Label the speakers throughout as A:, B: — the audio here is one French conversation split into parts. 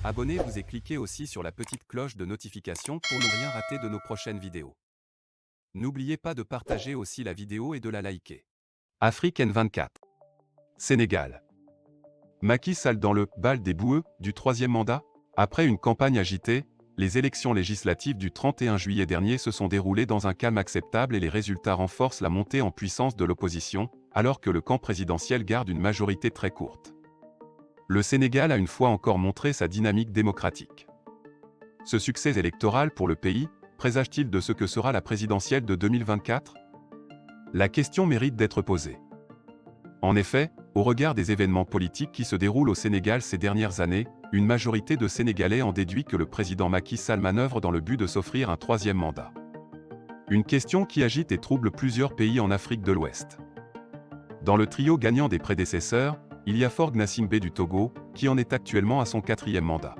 A: Abonnez-vous et cliquez aussi sur la petite cloche de notification pour ne rien rater de nos prochaines vidéos. N'oubliez pas de partager aussi la vidéo et de la liker. Afrique N24. Sénégal. Macky Sall dans le « bal des boueux » du troisième mandat. Après une campagne agitée, les élections législatives du 31 juillet dernier se sont déroulées dans un calme acceptable et les résultats renforcent la montée en puissance de l'opposition, alors que le camp présidentiel garde une majorité très courte. Le Sénégal a une fois encore montré sa dynamique démocratique. Ce succès électoral pour le pays présage-t-il de ce que sera la présidentielle de 2024? La question mérite d'être posée. En effet, au regard des événements politiques qui se déroulent au Sénégal ces dernières années, une majorité de Sénégalais en déduit que le président Macky Sall manœuvre dans le but de s'offrir un troisième mandat. Une question qui agite et trouble plusieurs pays en Afrique de l'Ouest. Dans le trio gagnant des prédécesseurs, il y a Faure Gnassingbé du Togo, qui en est actuellement à son quatrième mandat.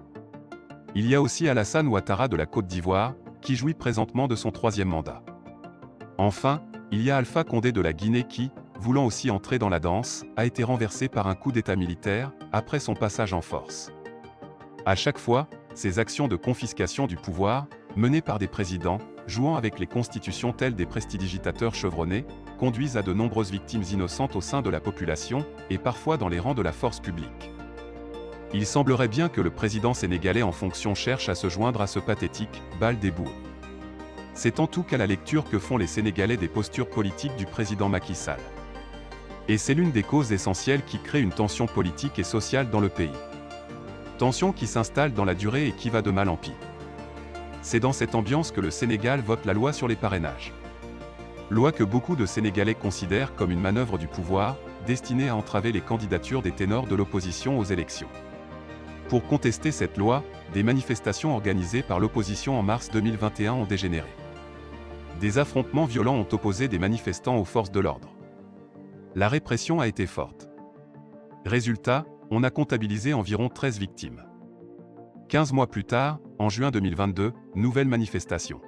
A: Il y a aussi Alassane Ouattara de la Côte d'Ivoire, qui jouit présentement de son troisième mandat. Enfin, il y a Alpha Condé de la Guinée qui, voulant aussi entrer dans la danse, a été renversé par un coup d'État militaire, après son passage en force. À chaque fois, ces actions de confiscation du pouvoir, menées par des présidents, jouant avec les constitutions telles des prestidigitateurs chevronnés, conduisent à de nombreuses victimes innocentes au sein de la population, et parfois dans les rangs de la force publique. Il semblerait bien que le président sénégalais en fonction cherche à se joindre à ce pathétique « bal des boueux ». C'est en tout cas la lecture que font les Sénégalais des postures politiques du président Macky Sall. Et c'est l'une des causes essentielles qui crée une tension politique et sociale dans le pays. Tension qui s'installe dans la durée et qui va de mal en pis. C'est dans cette ambiance que le Sénégal vote la loi sur les parrainages. Loi que beaucoup de Sénégalais considèrent comme une manœuvre du pouvoir, destinée à entraver les candidatures des ténors de l'opposition aux élections. Pour contester cette loi, des manifestations organisées par l'opposition en mars 2021 ont dégénéré. Des affrontements violents ont opposé des manifestants aux forces de l'ordre. La répression a été forte. Résultat, on a comptabilisé environ 13 victimes. 15 mois plus tard, en juin 2022, nouvelle manifestation.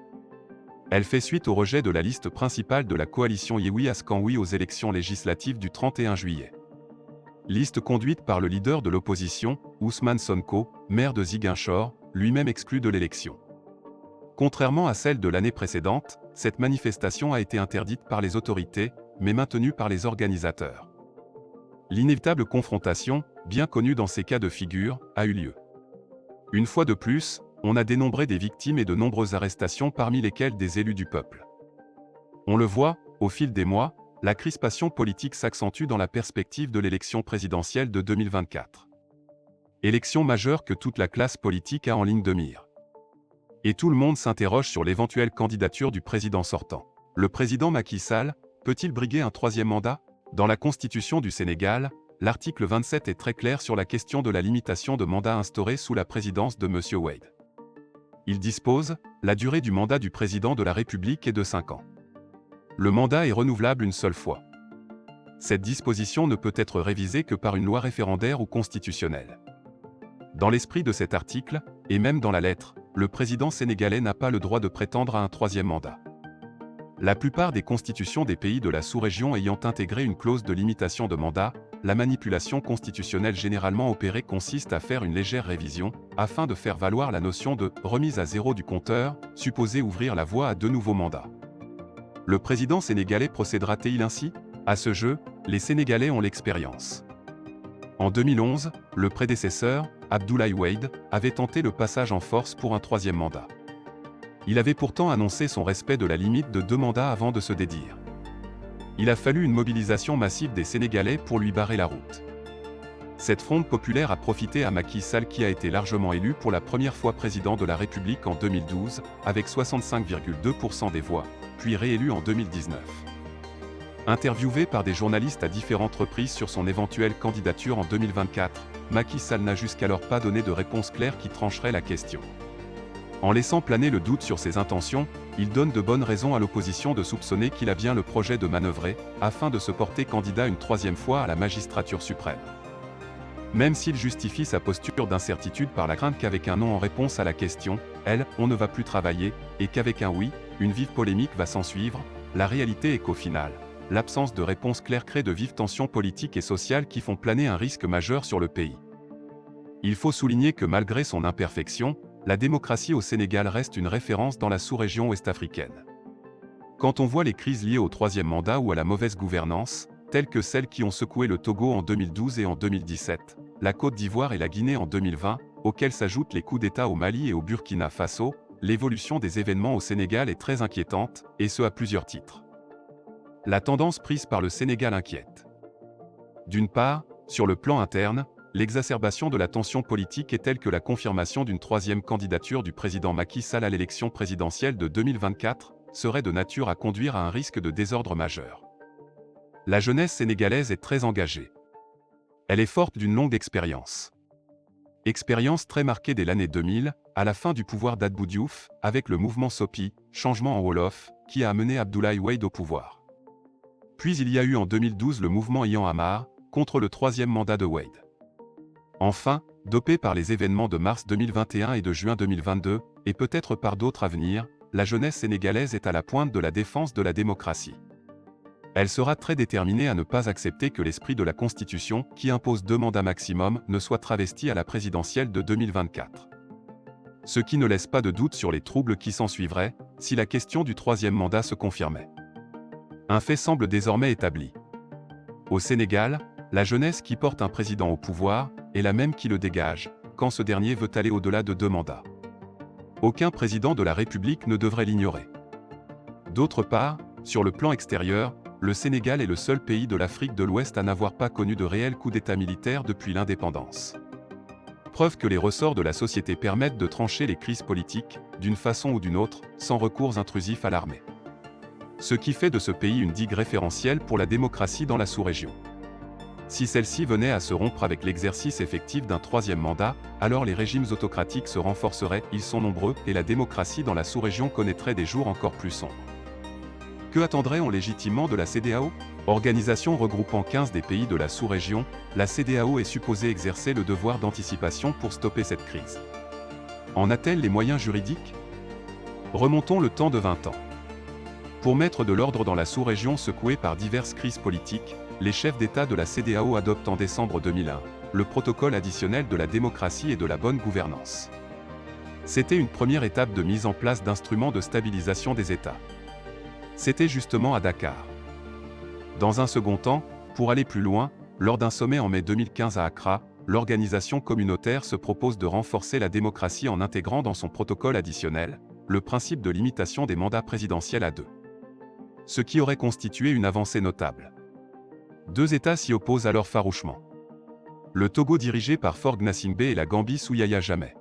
A: Elle fait suite au rejet de la liste principale de la coalition Yewwi Askan Wi aux élections législatives du 31 juillet. Liste conduite par le leader de l'opposition, Ousmane Sonko, maire de Ziguinchor, lui-même exclu de l'élection. Contrairement à celle de l'année précédente, cette manifestation a été interdite par les autorités, mais maintenue par les organisateurs. L'inévitable confrontation, bien connue dans ces cas de figure, a eu lieu. Une fois de plus, on a dénombré des victimes et de nombreuses arrestations parmi lesquelles des élus du peuple. On le voit, au fil des mois, la crispation politique s'accentue dans la perspective de l'élection présidentielle de 2024. Élection majeure que toute la classe politique a en ligne de mire. Et tout le monde s'interroge sur l'éventuelle candidature du président sortant. Le président Macky Sall peut-il briguer un troisième mandat? Dans la Constitution du Sénégal, l'article 27 est très clair sur la question de la limitation de mandat instaurée sous la présidence de M. Wade. Il dispose, la durée du mandat du président de la République est de 5 ans. Le mandat est renouvelable une seule fois. Cette disposition ne peut être révisée que par une loi référendaire ou constitutionnelle. Dans l'esprit de cet article, et même dans la lettre, le président sénégalais n'a pas le droit de prétendre à un troisième mandat. La plupart des constitutions des pays de la sous-région ayant intégré une clause de limitation de mandat, la manipulation constitutionnelle généralement opérée consiste à faire une légère révision, afin de faire valoir la notion de « remise à zéro du compteur », supposée ouvrir la voie à de nouveaux mandats. Le président sénégalais procédera-t-il ainsi? À ce jeu, les Sénégalais ont l'expérience. En 2011, le prédécesseur, Abdoulaye Wade, avait tenté le passage en force pour un troisième mandat. Il avait pourtant annoncé son respect de la limite de 2 mandats avant de se dédire. Il a fallu une mobilisation massive des Sénégalais pour lui barrer la route. Cette fronde populaire a profité à Macky Sall qui a été largement élu pour la première fois président de la République en 2012, avec 65,2% des voix, puis réélu en 2019. Interviewé par des journalistes à différentes reprises sur son éventuelle candidature en 2024, Macky Sall n'a jusqu'alors pas donné de réponse claire qui trancherait la question. En laissant planer le doute sur ses intentions, il donne de bonnes raisons à l'opposition de soupçonner qu'il a bien le projet de manœuvrer, afin de se porter candidat une troisième fois à la magistrature suprême. Même s'il justifie sa posture d'incertitude par la crainte qu'avec un non en réponse à la question, on ne va plus travailler, et qu'avec un oui, une vive polémique va s'ensuivre, la réalité est qu'au final, l'absence de réponse claire crée de vives tensions politiques et sociales qui font planer un risque majeur sur le pays. Il faut souligner que malgré son imperfection, la démocratie au Sénégal reste une référence dans la sous-région ouest-africaine. Quand on voit les crises liées au troisième mandat ou à la mauvaise gouvernance, telles que celles qui ont secoué le Togo en 2012 et en 2017, la Côte d'Ivoire et la Guinée en 2020, auxquels s'ajoutent les coups d'État au Mali et au Burkina Faso, l'évolution des événements au Sénégal est très inquiétante, et ce à plusieurs titres. La tendance prise par le Sénégal inquiète. D'une part, sur le plan interne, l'exacerbation de la tension politique est telle que la confirmation d'une troisième candidature du président Macky Sall à l'élection présidentielle de 2024 serait de nature à conduire à un risque de désordre majeur. La jeunesse sénégalaise est très engagée. Elle est forte d'une longue expérience. Expérience très marquée dès l'année 2000, à la fin du pouvoir d'Abdou Diouf, avec le mouvement SOPI, changement en Wolof, qui a amené Abdoulaye Wade au pouvoir. Puis il y a eu en 2012 le mouvement Y'en a marre, contre le troisième mandat de Wade. Enfin, dopée par les événements de mars 2021 et de juin 2022, et peut-être par d'autres à venir, la jeunesse sénégalaise est à la pointe de la défense de la démocratie. Elle sera très déterminée à ne pas accepter que l'esprit de la Constitution, qui impose 2 mandats maximum, ne soit travesti à la présidentielle de 2024. Ce qui ne laisse pas de doute sur les troubles qui s'ensuivraient, si la question du troisième mandat se confirmait. Un fait semble désormais établi. Au Sénégal, la jeunesse qui porte un président au pouvoir est la même qui le dégage, quand ce dernier veut aller au-delà de 2 mandats. Aucun président de la République ne devrait l'ignorer. D'autre part, sur le plan extérieur, le Sénégal est le seul pays de l'Afrique de l'Ouest à n'avoir pas connu de réel coup d'État militaire depuis l'indépendance. Preuve que les ressorts de la société permettent de trancher les crises politiques, d'une façon ou d'une autre, sans recours intrusif à l'armée. Ce qui fait de ce pays une digue référentielle pour la démocratie dans la sous-région. Si celle-ci venait à se rompre avec l'exercice effectif d'un troisième mandat, alors les régimes autocratiques se renforceraient, ils sont nombreux, et la démocratie dans la sous-région connaîtrait des jours encore plus sombres. Que attendrait-on légitimement de la CEDEAO? Organisation regroupant 15 des pays de la sous-région, la CEDEAO est supposée exercer le devoir d'anticipation pour stopper cette crise. En a-t-elle les moyens juridiques? Remontons le temps de 20 ans. Pour mettre de l'ordre dans la sous-région secouée par diverses crises politiques, les chefs d'État de la CEDEAO adoptent en décembre 2001 le protocole additionnel de la démocratie et de la bonne gouvernance. C'était une première étape de mise en place d'instruments de stabilisation des États. C'était justement à Dakar. Dans un second temps, pour aller plus loin, lors d'un sommet en mai 2015 à Accra, l'organisation communautaire se propose de renforcer la démocratie en intégrant dans son protocole additionnel le principe de limitation des mandats présidentiels à 2. Ce qui aurait constitué une avancée notable. 2 États s'y opposent alors farouchement. Le Togo dirigé par Faure Gnassingbé et la Gambie sous Yahya Jammeh.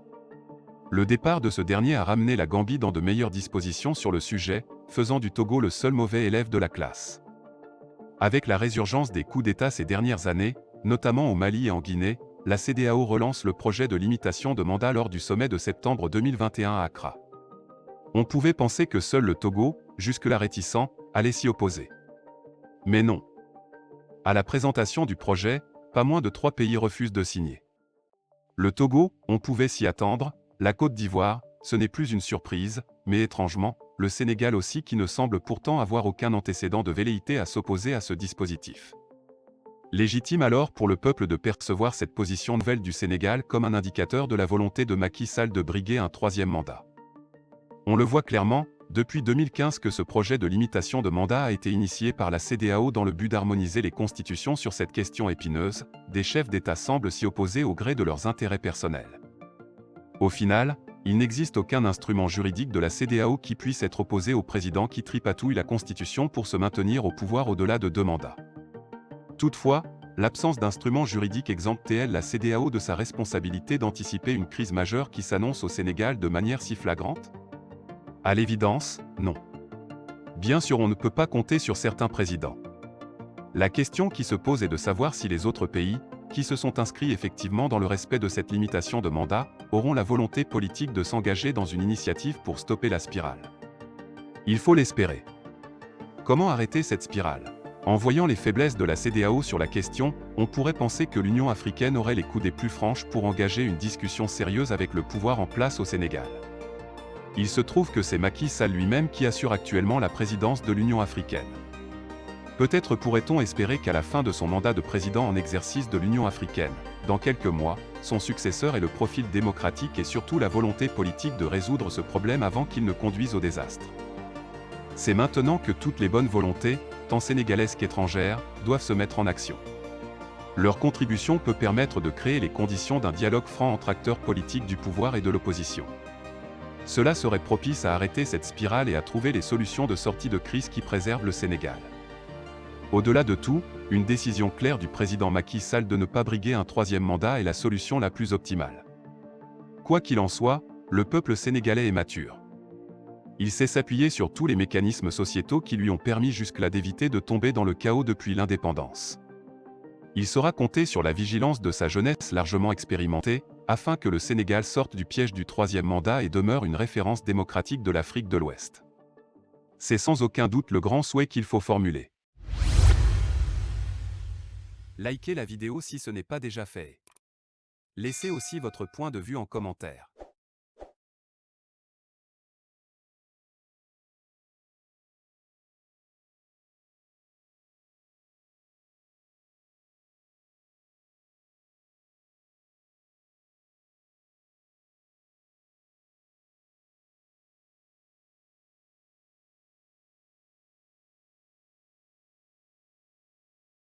A: Le départ de ce dernier a ramené la Gambie dans de meilleures dispositions sur le sujet, faisant du Togo le seul mauvais élève de la classe. Avec la résurgence des coups d'État ces dernières années, notamment au Mali et en Guinée, la CEDEAO relance le projet de limitation de mandat lors du sommet de septembre 2021 à Accra. On pouvait penser que seul le Togo, jusque-là réticent, allait s'y opposer. Mais non. À la présentation du projet, pas moins de 3 pays refusent de signer. Le Togo, on pouvait s'y attendre, la Côte d'Ivoire, ce n'est plus une surprise, mais étrangement, le Sénégal aussi qui ne semble pourtant avoir aucun antécédent de velléité à s'opposer à ce dispositif. Légitime alors pour le peuple de percevoir cette position nouvelle du Sénégal comme un indicateur de la volonté de Macky Sall de briguer un troisième mandat. On le voit clairement, depuis 2015 que ce projet de limitation de mandat a été initié par la CEDEAO dans le but d'harmoniser les constitutions sur cette question épineuse, des chefs d'État semblent s'y opposer au gré de leurs intérêts personnels. Au final, il n'existe aucun instrument juridique de la CEDEAO qui puisse être opposé au président qui tripatouille la Constitution pour se maintenir au pouvoir au-delà de 2 mandats. Toutefois, l'absence d'instrument juridique exempte-t-elle la CEDEAO de sa responsabilité d'anticiper une crise majeure qui s'annonce au Sénégal de manière si flagrante? À l'évidence, non. Bien sûr, on ne peut pas compter sur certains présidents. La question qui se pose est de savoir si les autres pays, qui se sont inscrits effectivement dans le respect de cette limitation de mandat, auront la volonté politique de s'engager dans une initiative pour stopper la spirale. Il faut l'espérer. Comment arrêter cette spirale? En voyant les faiblesses de la CEDEAO sur la question, on pourrait penser que l'Union africaine aurait les coudées plus franches pour engager une discussion sérieuse avec le pouvoir en place au Sénégal. Il se trouve que c'est Macky Sall lui-même qui assure actuellement la présidence de l'Union africaine. Peut-être pourrait-on espérer qu'à la fin de son mandat de président en exercice de l'Union africaine, dans quelques mois, son successeur et le profil démocratique et surtout la volonté politique de résoudre ce problème avant qu'il ne conduise au désastre. C'est maintenant que toutes les bonnes volontés, tant sénégalaises qu'étrangères, doivent se mettre en action. Leur contribution peut permettre de créer les conditions d'un dialogue franc entre acteurs politiques du pouvoir et de l'opposition. Cela serait propice à arrêter cette spirale et à trouver les solutions de sortie de crise qui préservent le Sénégal. Au-delà de tout, une décision claire du président Macky Sall de ne pas briguer un troisième mandat est la solution la plus optimale. Quoi qu'il en soit, le peuple sénégalais est mature. Il sait s'appuyer sur tous les mécanismes sociétaux qui lui ont permis jusque-là d'éviter de tomber dans le chaos depuis l'indépendance. Il saura compter sur la vigilance de sa jeunesse largement expérimentée, afin que le Sénégal sorte du piège du troisième mandat et demeure une référence démocratique de l'Afrique de l'Ouest. C'est sans aucun doute le grand souhait qu'il faut formuler. Likez la vidéo si ce n'est pas déjà fait. Laissez aussi votre point de vue en commentaire.